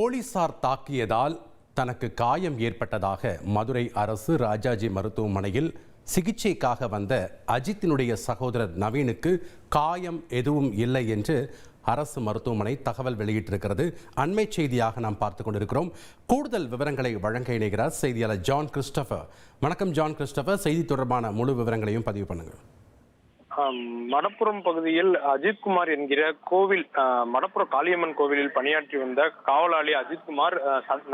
போலீசார் தாக்கியதால் தனக்கு காயம் ஏற்பட்டதாக மதுரை அரசு ராஜாஜி மருத்துவமனையில் சிகிச்சைக்காக வந்த அஜித்தினுடைய சகோதரர் நவீனுக்கு காயம் எதுவும் இல்லை என்று அரசு மருத்துவமனை தகவல் வெளியிட்டிருக்கிறது. அண்மை செய்தியாக நாம் பார்த்துக் கொண்டிருக்கிறோம். கூடுதல் விவரங்களை வழங்க இணைகிறார் செய்தியாளர் ஜான் கிறிஸ்டோபர். வணக்கம் ஜான் கிறிஸ்டோபர், செய்தி தொடர்பான முழு விவரங்களையும் பதிவு பண்ணுங்கள். மடப்புறம் பகுதியில் அஜித்குமார் என்கிற கோவில், மடப்புறம் காளியம்மன் கோவிலில் பணியாற்றி வந்த காவலாளி அஜித்குமார்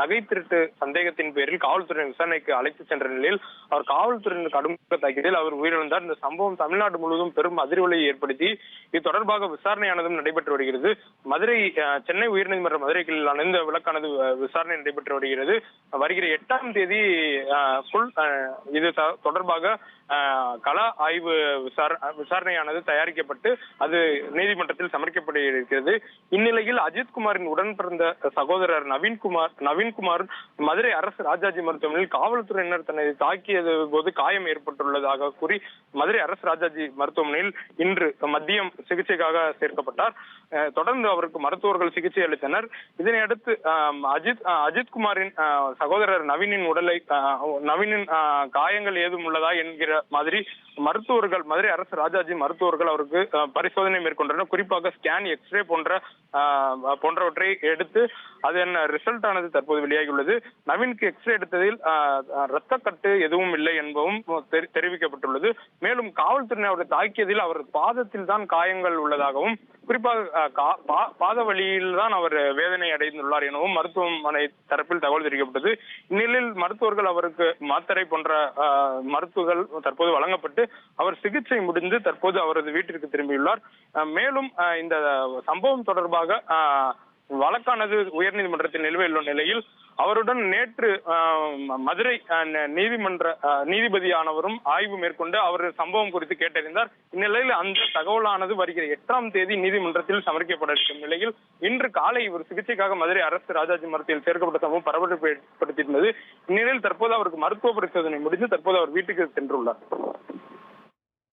நகை திருட்டு சந்தேகத்தின் பேரில் காவல்துறை விசாரணைக்கு அழைத்து சென்ற நிலையில் அவர் காவல்துறையின் கடும் தாக்கியதில் அவர் உயிரிழந்தார். இந்த சம்பவம் தமிழ்நாடு முழுவதும் பெரும் அதிர்வலையை ஏற்படுத்தி இது தொடர்பாக விசாரணையானதும் நடைபெற்று வருகிறது. மதுரை சென்னை உயர்நீதிமன்ற மதுரை கிளையிலான இந்த வழக்கானது விசாரணை நடைபெற்று வருகிறது. வருகிற 8ஆம் தேதி இது தொடர்பாக கள ஆய்வு விசாரணையானது தயாரிக்கப்பட்டு அது நீதிமன்றத்தில் சமர்ப்பிக்கப்பட இருக்கிறது. இந்நிலையில் அஜித்குமாரின் உடன் பிறந்த சகோதரர் நவீன்குமார் மதுரை அரசு ராஜாஜி மருத்துவமனையில் காவல்துறையினர் தன்னை தாக்கியது போது காயம் ஏற்பட்டுள்ளதாக கூறி மதுரை அரசு ராஜாஜி மருத்துவமனையில் இன்று மதியம் சிகிச்சைக்காக சேர்க்கப்பட்டார். தொடர்ந்து அவருக்கு மருத்துவர்கள் சிகிச்சை அளித்தனர். இதனையடுத்து அஜித்குமாரின் சகோதரர் நவீனின் காயங்கள் ஏதும் உள்ளதா என்கிற மாதிரி மருத்துவர்கள், மதுரை அரசு ராஜாஜி மருத்துவர்கள் அவருக்கு பரிசோதனை மேற்கொண்டனர். குறிப்பாக ஸ்கேன், எக்ஸ்ரே போன்றவற்றை எடுத்து அதன் ரிசல்ட் ஆனது தற்போது வெளியாகியுள்ளது. நவீனுக்கு எக்ஸ்ரே எடுத்ததில் இரத்தக்கட்டு எதுவும் இல்லை என்பதும் தெரிவிக்கப்பட்டுள்ளது. மேலும் காவல்துறையினர் அவரை தாக்கியதில் அவர் பாதத்தில் தான் காயங்கள் உள்ளதாகவும், குறிப்பாக பாத வழியில் தான் அவர் வேதனை அடைந்துள்ளார் எனவும் மருத்துவமனை தரப்பில் தகவல் தெரிவிக்கப்பட்டது. இந்நிலையில் மருத்துவர்கள் அவருக்கு மாத்திரை போன்ற மருத்துவர்கள் தற்போது வழங்கப்பட்டு அவர் சிகிச்சை முடிந்து தற்போது அவரது வீட்டிற்கு திரும்பியுள்ளார். மேலும் இந்த சம்பவம் தொடர்பாக வழக்கானது உயர்நீதிமன்றத்தில் நிலுவையில் உள்ள நிலையில் அவருடன் நேற்று மதுரை நீதிபதியானவரும் ஆய்வு மேற்கொண்டு அவர் சம்பவம் குறித்து கேட்டறிந்தார். இந்நிலையில் அந்த தகவலானது வருகிற 8ஆம் தேதி நீதிமன்றத்தில் சமர்ப்பிக்கப்பட இருக்கும் நிலையில் இன்று காலை இவர் சிகிச்சைக்காக மதுரை அரசு ராஜாஜி மருத்துவத்தில் சேர்க்கப்பட்ட சம்பவம் பரபரப்பை ஏற்படுத்தியிருந்தது. இந்நிலையில் தற்போது அவருக்கு மருத்துவ பரிசோதனை முடிந்து தற்போது அவர் வீட்டுக்கு சென்றுள்ளார்.